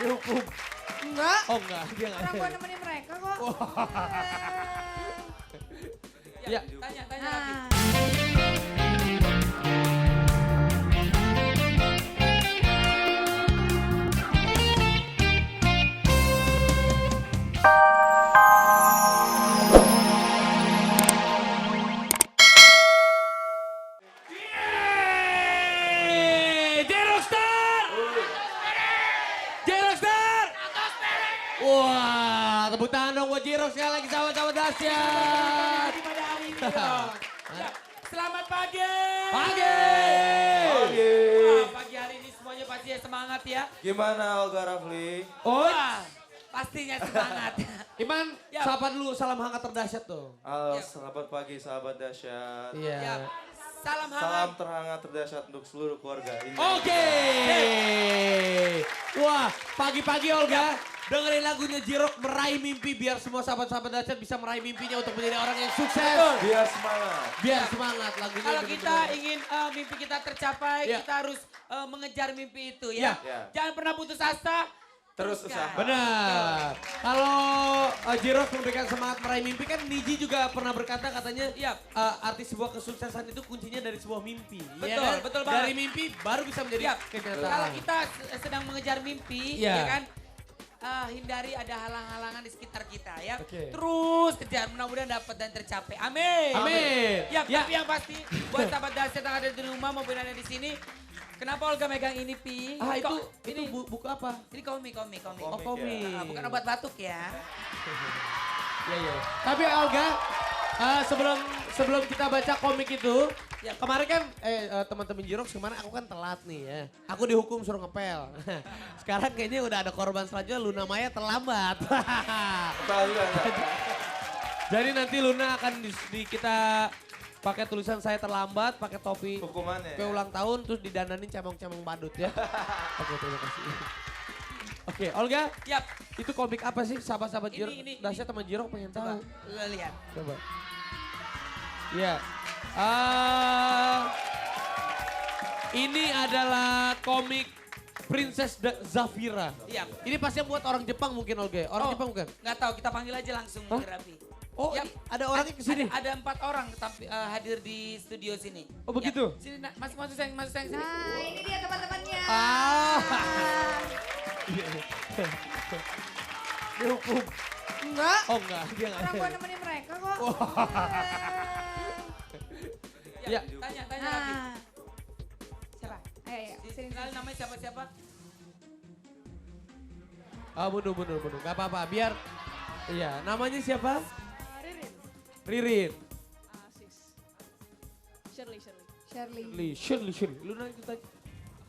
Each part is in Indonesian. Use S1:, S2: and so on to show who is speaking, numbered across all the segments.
S1: Dihukum.
S2: Enggak.
S1: Oh enggak, dia enggak.
S2: Orang gua nemenin mereka kok.
S1: Ya.
S3: Tanya lagi.
S1: Jerokstar! Jerokstar! Wah, tepuk tangan dong buat Jerox sekali lagi sahabat-sahabat dahsyat.
S3: Pada hari ini dong. Ya, selamat pagi.
S1: Pagi.
S3: Wah, pagi hari ini semuanya pasti semangat ya.
S4: Gimana Olga Rafli?
S1: Oh,
S3: Wah, pastinya semangat.
S1: Iman,
S3: Ya.
S1: sapa dulu salam hangat terdahsyat tuh.
S4: Halo,
S3: Ya.
S4: selamat pagi sahabat dahsyat.
S1: Iya.
S3: Ya, salam
S4: Salam
S3: hangat.
S4: terhangat terdahsyat untuk seluruh keluarga.
S1: Oke. Wah, pagi-pagi Olga, dengerin lagunya Jirok meraih mimpi biar semua sahabat-sahabat dahsyat bisa meraih mimpinya untuk menjadi orang yang sukses.
S4: Biar semangat.
S1: Biar semangat lagunya.
S3: Kalau
S1: bener-bener.
S3: kita ingin mimpi kita tercapai,
S1: Ya.
S3: kita harus mengejar mimpi itu
S1: Ya.
S3: ya. Jangan pernah putus asa.
S4: Terus
S3: teruskan.
S4: usaha.
S1: Benar. Kalau Jirok memberikan semangat meraih mimpi kan Niji juga pernah berkata katanya
S3: Iya.
S1: arti sebuah kesuksesan itu kuncinya dari sebuah mimpi.
S3: Betul,
S1: Iya kan?
S3: betul banget.
S1: Dari mimpi baru bisa menjadi
S3: Ya,
S1: kenyataan.
S3: kalau kita sedang mengejar mimpi,
S1: Iya.
S3: ya kan, hindari ada halang-halangan di sekitar kita ya.
S1: Oke.
S3: Terus kejar, mudah-mudahan dapat dan tercapai. Amin.
S1: Amin.
S3: Ya,
S1: Ya.
S3: tapi yang pasti buat sahabat dahsyat yang ada di rumah maupun yang ada di sini, kenapa Olga megang ini, Pi?
S1: Ah
S3: Ini
S1: itu
S3: kok-
S1: itu buku apa?
S3: ini komik.
S1: Oh
S4: Komik,
S1: komik.
S3: Bukan obat batuk ya.
S1: Iya iya. Tapi Olga, sebelum kita baca komik itu,
S3: Ya.
S1: kemarin kan teman-teman Jirox kemarin aku kan telat nih ya. Aku dihukum suruh ngepel. Sekarang kayaknya udah ada korban selanjutnya Luna Maya terlambat.
S4: Balik.
S1: Jadi nanti Luna akan kita pakai tulisan saya terlambat, pakai topi
S4: Hukumannya.
S1: kue ulang tahun, terus didandanin cemong-cemong badut ya. Oke, terima kasih. Oke, Olga,
S3: Yap,
S1: itu komik apa sih sahabat-sahabat
S3: Ini,
S1: Jirox?
S3: ini.
S1: Dahsyat teman Jirox pengen
S3: coba
S1: tahu.
S3: lu lihat.
S1: Coba. Ya. Ini adalah komik Princess Zafira.
S3: Iya.
S1: Ini pasti yang buat orang Jepang mungkin Olga. Orang
S3: Oh,
S1: Jepang bukan?
S3: Nggak tahu, kita panggil aja langsung
S1: Hah?
S3: Rapi.
S1: Oh,
S3: Yap.
S1: ini ada orangnya kesini.
S3: Ada 4 orang hadir di studio sini.
S1: Oh, begitu?
S3: Ya, sini, masuk sayang, sini.
S2: Nah, ini dia teman-temannya.
S1: Ah. Dihukum.
S2: Enggak.
S1: Oh enggak, dia enggak.
S2: Orang gua nemenin mereka kok.
S1: Ya.
S3: Tanya lagi.
S2: Nah. Siapa? Ayo. Sini.
S3: Kenalin namanya siapa?
S1: Ah, bunuh. Gak apa-apa, biar. Iya, namanya siapa? Ririn.
S5: Shirley.
S2: Shirley.
S1: Shirley. Lu nanya kita.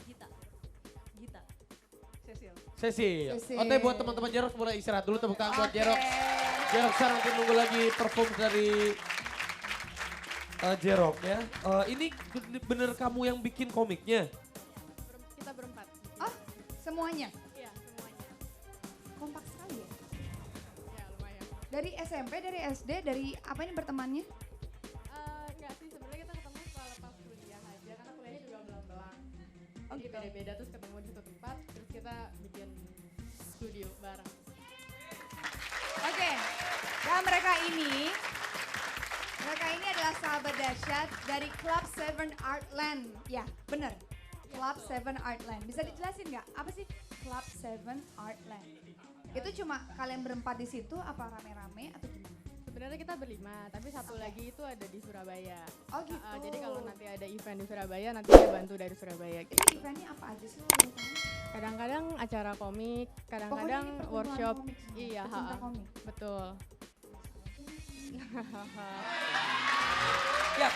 S5: Gita. Cecil.
S1: Cecil.
S2: Cecil.
S1: Oke, buat teman-teman Jerox mulai istirahat dulu, tepuk tangan buat
S2: Oke.
S1: Jerox. Jerox sekarang nanti nunggu lagi perform dari Jerox ya. Ini bener kamu yang bikin komiknya?
S5: Kita berempat.
S2: Oh, semuanya.
S5: Iya, semuanya.
S2: Kompak sekali ya.
S5: Ya, lumayan.
S2: Dari SMP, dari SD, dari apa ini bertemannya?
S5: Enggak sih, sebenarnya kita ketemu setelah lepas kuliah aja. Karena kuliahnya juga belang-belang.
S2: Oh,
S5: Jadi
S2: gitu.
S5: beda-beda terus ketemu di satu tempat. Terus kita bikin studio bareng.
S2: Oke. Dan mereka ini adalah sahabat dahsyat dari Club 7 Artland. Ya, bener. Club 7 Artland. Bisa dijelasin nggak? Apa sih Club 7 Artland? Itu cuma kalian berempat di situ apa rame-rame atau gimana?
S5: Sebenarnya kita berlima, tapi satu lagi itu ada di Surabaya.
S2: Oh gitu.
S5: Jadi kalau nanti ada event di Surabaya, nanti saya bantu dari Surabaya.
S2: Itu eventnya apa aja sih lo boleh tahu?
S5: Kadang-kadang acara komik,
S2: Pokoknya
S5: kadang-kadang
S2: ini perkumpulan
S5: workshop.
S2: komik semua,
S5: Iya,
S2: pecinta komik.
S5: betul.
S3: Ya,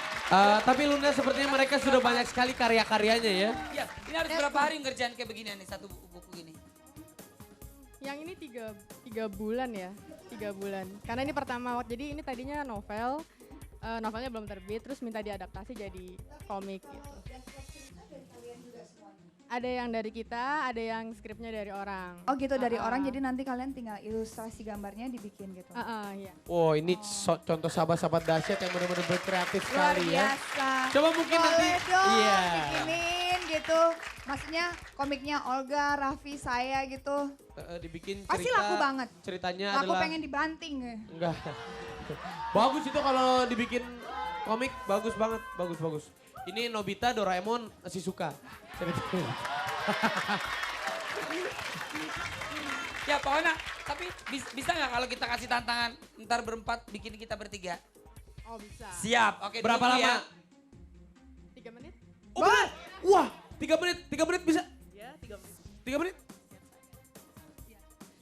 S1: Tapi Luna sepertinya mereka sudah banyak sekali karya-karyanya ya.
S3: ya. Ini harus berapa hari ngerjain kayak beginian nih satu buku gini?
S5: Yang ini tiga bulan ya, 3 bulan. Karena ini pertama, jadi ini tadinya novel, novelnya belum terbit, terus minta diadaptasi jadi komik gitu. Ada yang dari kita, ada yang skripnya dari orang.
S2: Oh gitu dari orang jadi nanti kalian tinggal ilustrasi gambarnya dibikin gitu.
S5: Iya.
S1: Wow, ini contoh sahabat-sahabat dahsyat yang benar-benar berkreatif
S2: Luar
S1: sekali ya.
S2: biasa.
S1: Coba mungkin nanti.
S2: Boleh dong
S1: Iya.
S2: bikinin gitu. Maksudnya komiknya Olga, Raffi, saya gitu.
S1: Dibikin
S2: Pasti
S1: cerita.
S2: laku banget.
S1: Ceritanya
S2: Aku
S1: adalah.
S2: pengen dibanting.
S1: Enggak. Bagus itu kalau dibikin komik, bagus banget, bagus. Ini Nobita, Doraemon, Shizuka. Ceritanya.
S3: Ya pokoknya, tapi bisa nggak kalau kita kasih tantangan ntar berempat bikin kita bertiga?
S5: Oh bisa.
S3: Siap, oke.
S1: Berapa
S3: ditunggu
S1: lama?
S3: ya.
S5: 3 menit?
S1: Oh benar? Wah, 3 menit bisa?
S5: Ya 3 menit.
S1: 3 menit?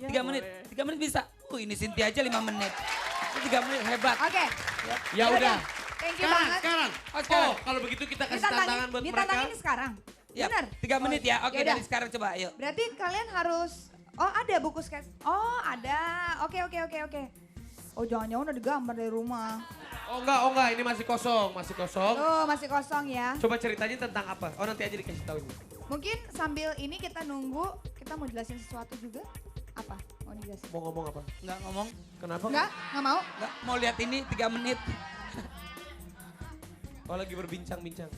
S3: 3 menit, 3 menit bisa. Ini Cynthia aja 5 menit. Ini 3 menit hebat.
S2: Oke.
S1: Ya udah.
S2: Thank you banget.
S1: Sekarang.
S3: Oh, sekarang.
S1: Oh, kalau begitu kita kasih tantangan buat mereka.
S2: Ditantangin sekarang.
S3: Ya,
S2: Bener?
S3: 3 menit ya. Oke,
S2: Yaudah.
S3: dari sekarang coba ayo.
S2: Berarti kalian harus, oh ada buku sketch. Oh ada, oke. Oh jangan-jangan udah digambar dari rumah.
S1: Oh enggak, ini masih kosong.
S2: Tuh masih kosong ya.
S1: Coba ceritanya tentang apa? Oh nanti aja dikasih tahu.
S2: Mungkin sambil ini kita nunggu, kita mau jelasin sesuatu juga. Apa? Mau dijelasin?
S1: Mau ngomong apa?
S3: Nggak ngomong,
S1: Kenapa?
S2: Nggak mau?
S3: nggak mau lihat ini 3 menit.
S1: Oh lagi berbincang-bincang.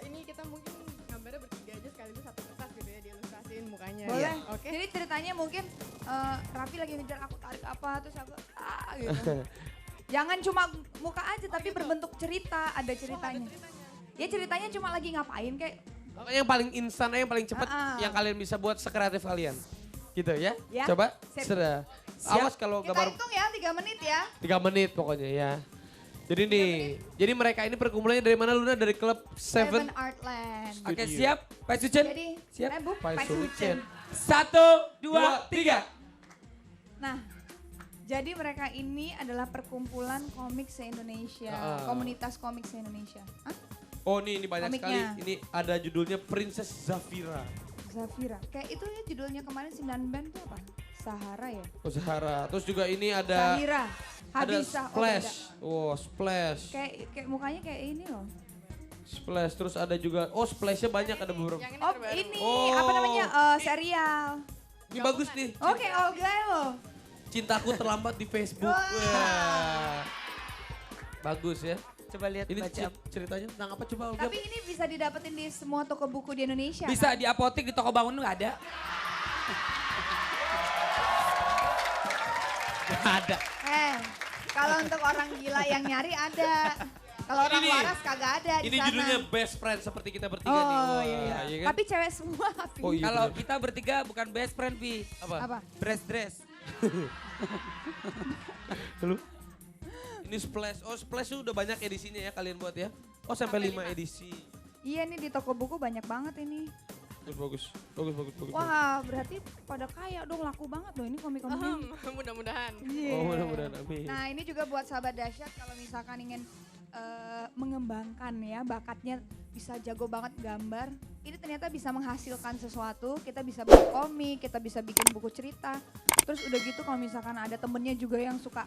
S5: Ini kita mungkin gambarnya bertiga aja sekaligus satu kertas gitu ya, diilustrasiin mukanya.
S2: Boleh.
S5: Oke.
S2: Jadi ceritanya mungkin Raffi lagi ngejar aku tarik apa, terus aku gitu. Jangan cuma muka aja, tapi berbentuk cerita, ada ceritanya. Ya ceritanya cuma lagi ngapain kayak.
S1: Yang paling instan, yang paling cepat, yang kalian bisa buat sekreatif kalian. Gitu ya?
S2: Ya.
S1: Coba,
S2: Sip.
S1: sudah. Awas kalau
S2: Kita
S1: gambar
S2: hitung ya 3 menit ya.
S1: 3 menit pokoknya ya. Jadi nih, jadi mereka ini perkumpulannya dari mana Luna? Dari klub
S2: Seven
S1: Seven
S2: Artland.
S3: Oke,
S1: Studio.
S3: siap? Pak Sucen?
S2: Jadi,
S3: Siap?
S2: Bu,
S1: Pak
S2: Pak
S1: Sucen.
S2: Sucen.
S3: 1, 2, 3.
S2: Nah, jadi mereka ini adalah perkumpulan komik se-Indonesia, komunitas komik se-Indonesia. Hah?
S1: Oh ini banyak
S2: Komiknya.
S1: sekali. Ini ada judulnya Princess Zafira.
S2: Zafira. Kayak itu ya judulnya kemarin 9 band tuh apa? Sahara ya?
S1: Oh Zahara. Terus juga ini ada
S2: Zahira.
S1: ada
S2: Habisah.
S1: Splash. Oh Splash.
S2: Kayak mukanya kayak ini loh.
S1: Splash. Terus ada juga, oh Splashnya banyak, ada beberapa.
S5: Yang ini
S2: Oh
S5: terbaru.
S2: ini
S1: Oh.
S2: apa namanya serial.
S1: Ini bagus nih.
S2: Oke Olga loh.
S1: Cintaku terlambat di Facebook.
S2: Wah.
S1: Wah. Bagus ya.
S3: Coba lihat
S1: Ini
S3: baca.
S1: ceritanya tentang apa coba Olga?
S2: Tapi ini bisa didapetin di semua toko buku di Indonesia.
S3: Bisa
S2: kan?
S3: di apotek, di toko bangun nggak ada.
S1: Nggak ada.
S2: Kalau untuk orang gila yang nyari ada. Kalau orang
S1: Ini nih,
S2: waras kagak ada di
S1: Ini
S2: sana.
S1: judulnya Best Friend seperti kita bertiga nih.
S2: Oh
S1: Wah,
S2: iya.
S1: kan?
S2: Tapi cewek semua. Fi.
S1: Oh, iya.
S3: Kalau
S1: bener.
S3: kita bertiga bukan best friend, Vi.
S2: Apa?
S3: Dress.
S1: Lu? Ini Splash. Oh Splash tuh udah banyak edisinya ya kalian buat ya. Oh sampai 5 edisi.
S2: Iya nih di toko buku banyak banget ini.
S1: Bagus.
S2: Wah berarti pada kaya dong, laku banget loh ini komik-komik ini.
S5: Mudah-mudahan.
S2: Iya.
S1: Oh mudah-mudahan amin.
S2: Nah ini juga buat sahabat dahsyat kalau misalkan ingin mengembangkan ya bakatnya, bisa jago banget gambar. Ini ternyata bisa menghasilkan sesuatu, kita bisa buat komik, kita bisa bikin buku cerita. Terus udah gitu kalau misalkan ada temennya juga yang suka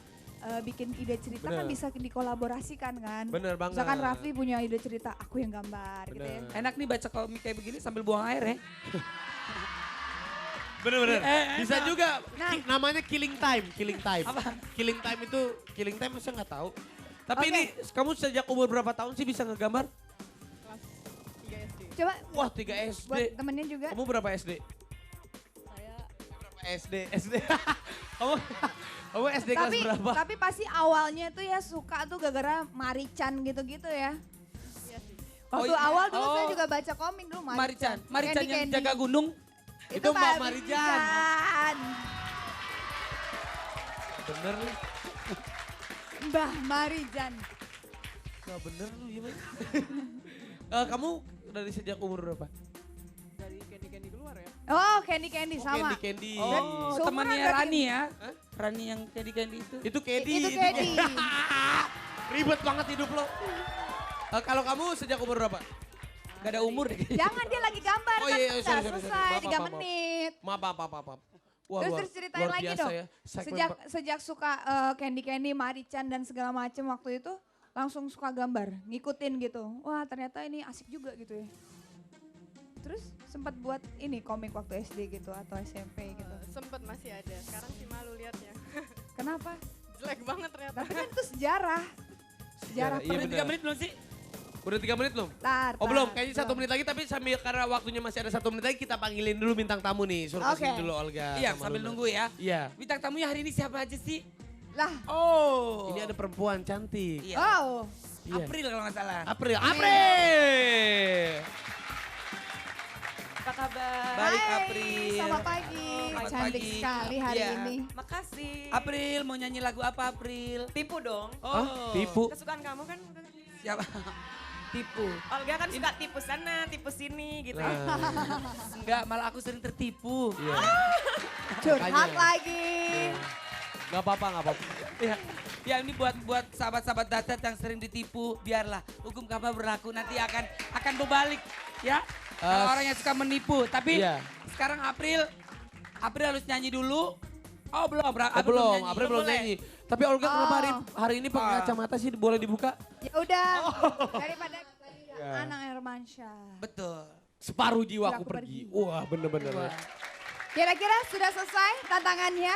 S2: bikin ide cerita kan
S1: Bener.
S2: bisa dikolaborasikan kan.
S1: Bener banget.
S2: Misalkan Raffi punya ide cerita, aku yang gambar gitu ya.
S1: Bener.
S3: Enak nih baca komik kayak begini sambil buang air ya.
S1: Bener-bener. Bisa
S3: enak.
S1: juga
S2: Nah.
S1: namanya Killing Time.
S3: Apa?
S1: Killing Time itu, Killing Time saya nggak tahu. Tapi
S2: Oke.
S1: ini kamu sejak umur berapa tahun sih bisa ngegambar?
S5: Kelas 3 SD.
S2: Coba
S1: Wah 3 SD.
S2: buat temennya juga.
S1: Kamu berapa SD?
S5: Saya
S1: Berapa SD? kamu SD kelas berapa?
S2: Tapi pasti awalnya tuh ya suka tuh gara-gara Marichan gitu-gitu ya.
S5: iya sih.
S2: Waktu
S3: iya.
S2: awal dulu saya
S3: Oh.
S2: juga baca komik dulu
S3: Marican yang
S2: Candy.
S3: jaga gunung.
S1: Itu Mbak
S2: Mbak
S1: Marijan.
S2: Marijan.
S1: Bener lu.
S2: Mbah Marijan.
S1: Gak bener lu gimana? Kamu dari sejak umur berapa?
S5: Dari Candy keluar ya.
S2: Oh Candy sama.
S1: Candy.
S3: Oh,
S2: Seumuran
S3: temannya
S2: berarti.
S3: Rani ya.
S1: Hah?
S3: Rani yang Candy itu.
S1: Itu Candy.
S2: Itu Candy.
S1: Ribet banget hidup lo. Kalau kamu sejak umur berapa?
S3: Gak ada umur deh.
S2: Jangan dia lagi gambar
S1: Oh
S2: kan
S1: iya,
S2: udah
S1: sorry.
S2: selesai
S1: Maaf,
S2: 3
S1: maaf.
S2: menit.
S1: Maaf. Wah,
S2: Terus ceritain
S1: luar
S2: lagi
S1: biasa
S2: dong.
S1: ya. Segmen
S2: Sejak suka Candy, Marichan dan segala macem waktu itu langsung suka gambar, ngikutin gitu. Wah ternyata ini asik juga gitu ya. Terus sempat buat ini komik waktu SD gitu atau SMP gitu.
S5: Sempet masih ada. Sekarang sih malu liatnya.
S2: Kenapa?
S5: Jelek banget ternyata.
S2: Tapi kan itu sejarah. Sejarah
S1: Iya,
S3: Udah
S1: bener.
S3: 3 menit belum sih?
S1: Udah 3 menit belum?
S2: Tar,
S1: Oh belum,
S2: tar,
S1: kayaknya 1 menit lagi tapi sambil karena waktunya masih ada 1 menit lagi kita panggilin dulu bintang tamu nih. Suruh
S2: Oke.
S1: kesini dulu Olga.
S3: Iya,
S1: sama
S3: sambil
S1: Luna.
S3: nunggu ya.
S1: Iya.
S3: Bintang tamunya hari ini siapa aja sih?
S2: Lah,
S3: Oh.
S1: Ini ada perempuan cantik.
S3: Iya.
S2: wow.
S1: Iya.
S3: April kalau nggak salah.
S1: April, April.
S6: Apa kabar?
S3: Baik,
S2: Hai,
S3: April.
S2: selamat pagi.
S3: Selamat
S2: Cantik
S3: pagi.
S2: sekali hari
S3: Iya.
S2: ini.
S6: Makasih.
S3: April mau nyanyi lagu apa April?
S6: Tipu dong.
S1: Hah? Tipu.
S6: Kesukaan kamu kan.
S3: Siapa? Tipu.
S6: Olga kan suka tipu sana, tipu sini gitu.
S1: Nah,
S3: Enggak, malah aku sering tertipu.
S1: iya.
S2: Curhat
S1: Makanya.
S2: lagi.
S1: Gak apa-apa, gak apa-apa.
S3: Ya, ya ini buat sahabat-sahabat dahsyat yang sering ditipu, biarlah hukum karma berlaku nanti akan berbalik ya. Kalau orang yang suka menipu, tapi
S1: Iya.
S3: sekarang April harus nyanyi dulu. Oh belum,
S1: Belum, April belum
S6: Boleh.
S1: nyanyi. Tapi Olga kenapa hari ini pakai
S3: Ah.
S1: kacamata sih boleh dibuka?
S2: Ya udah, daripada Anang Hermansyah.
S3: Betul.
S1: Separuh jiwa aku
S2: Aku
S1: pergi.
S2: pergi.
S1: Wah bener-bener.
S3: Wah.
S2: Kira-kira sudah selesai tantangannya?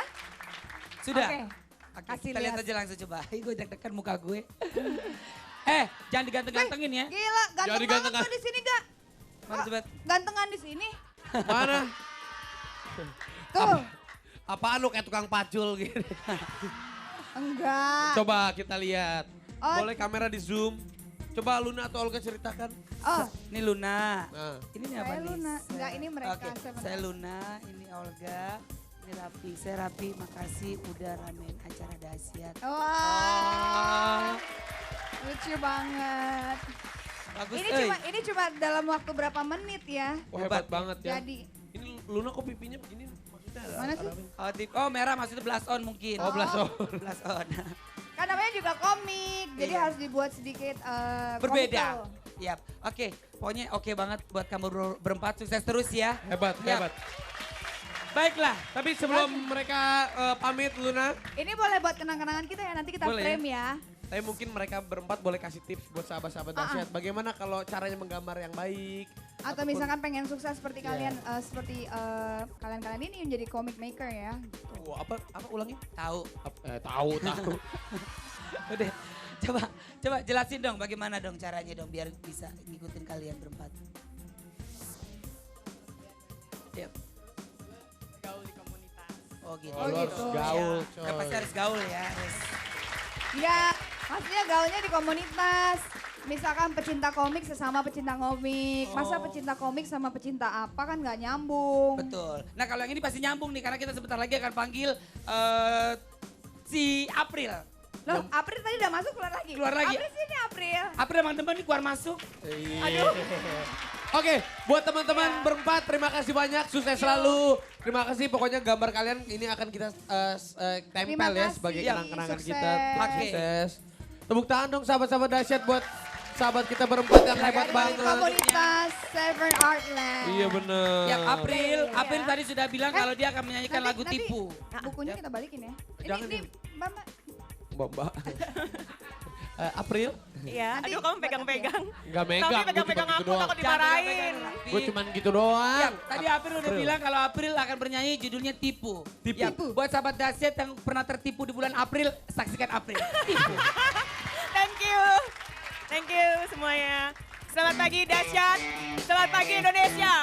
S3: Sudah.
S2: Oke.
S3: Oke,
S2: Kasih
S3: kita lihat
S2: lihat.
S3: aja langsung coba. Gue deg-degan muka gue. Jangan diganteng-gantengin ya.
S2: Gila, ganteng
S1: Jadi
S2: banget
S1: ganteng,
S2: tuh di sini gak?
S3: Mana coba?
S2: Gantengan di sini.
S1: Mana?
S2: Tuh.
S1: Apaan lu kayak tukang pacul gitu.
S2: Enggak.
S1: Coba kita lihat.
S2: Oh.
S1: Boleh kamera di zoom. Coba Luna atau Olga ceritakan.
S2: Oh,
S3: Ini Luna.
S1: Nah.
S3: Ini apa
S2: Saya
S3: nih?
S2: Luna. Enggak, ini mereka.
S3: Oke,
S2: Seven
S3: saya
S2: Up.
S3: Luna, ini Olga, ini Rapi. Saya Rapi, makasih udah ramein acara dahsyat.
S2: Wah. Lucu banget.
S3: Bagus,
S2: Ini cuma dalam waktu berapa menit ya?
S1: Wah, hebat banget ya.
S2: Jadi,
S1: Ini Luna kok pipinya begini maksudnya ada
S2: Mana sih?
S3: Oh, merah maksudnya blush on mungkin.
S1: Oh, blush on.
S3: Blush on.
S2: kan namanya juga komik, jadi
S3: Iya.
S2: harus dibuat sedikit
S3: Berbeda.
S2: komikal.
S3: Yap. Oke, pokoknya oke banget buat kamu berempat. Sukses terus ya.
S1: Hebat,
S3: Yap.
S1: hebat.
S3: Baiklah.
S1: Tapi sebelum mereka pamit Luna,
S2: Ini boleh buat kenang-kenangan kita ya, nanti kita
S1: Boleh ya.
S2: frame ya.
S1: tapi mungkin mereka berempat boleh kasih tips buat sahabat-sahabat dahsyat. Bagaimana kalau caranya menggambar yang baik?
S2: Atau
S1: Ataupun-
S2: misalkan pengen sukses seperti
S1: Iya.
S2: kalian, seperti kalian-kalian ini menjadi comic maker ya.
S1: Wah, apa ulangin?
S3: Tahu.
S1: Tahu, tahu.
S3: Udah. Coba jelasin dong bagaimana dong caranya dong biar bisa ngikutin kalian berempat. Yap.
S5: Gaul di komunitas.
S3: Oh gitu.
S2: Oh,
S1: Lu harus
S2: gitu.
S1: gaul,
S3: Ya,
S1: coy.
S3: pasti harus gaul ya. Harus.
S2: Ya, maksudnya gaulnya di komunitas. Misalkan pecinta komik sesama pecinta komik. Masa
S3: Oh.
S2: pecinta komik sama pecinta apa kan nggak nyambung.
S3: Betul. Nah kalau yang ini pasti nyambung nih karena kita sebentar lagi akan panggil si April.
S2: Loh, April tadi udah masuk keluar lagi.
S3: Keluar lagi.
S2: April sini April.
S3: April emang demen nih keluar masuk.
S1: Aduh. Oke, buat teman-teman berempat terima kasih banyak, sukses selalu. Terima kasih, pokoknya gambar kalian ini akan kita tempel
S2: Terima
S1: ya
S2: kasih.
S1: sebagai
S3: Iya,
S1: kenang-kenangan
S2: sukses.
S1: kita.
S3: Oke.
S1: Sukses. Tepuk tangan dong sahabat-sahabat dahsyat buat sahabat kita berempat yang hebat
S2: Dari
S1: banget.
S2: komunitas Seven Artland.
S1: Iya bener.
S3: Ya April,
S2: Oke.
S3: April tadi sudah bilang kalau dia akan menyanyikan lagu tipu.
S2: Bukunya kita balikin ya.
S1: Jangan
S2: Ini Mbak, Mbak.
S1: Mbak. April?
S6: Iya,
S2: Nanti
S6: aduh kamu
S2: buat
S6: pegang-pegang.
S1: Gak megang,
S6: Tapi
S1: gue cuma
S6: pegang-pegang
S1: gitu
S6: aku
S1: doang.
S6: takut dimarahin.
S1: Gue cuma gitu doang.
S3: Ya, tadi April udah bilang kalau April akan bernyanyi judulnya Tipu.
S1: Tipu.
S3: Ya, buat sahabat dahsyat yang pernah tertipu di bulan April, saksikan April. Tipu.
S6: Thank you. Thank you semuanya. Selamat pagi dahsyat. Selamat pagi Indonesia.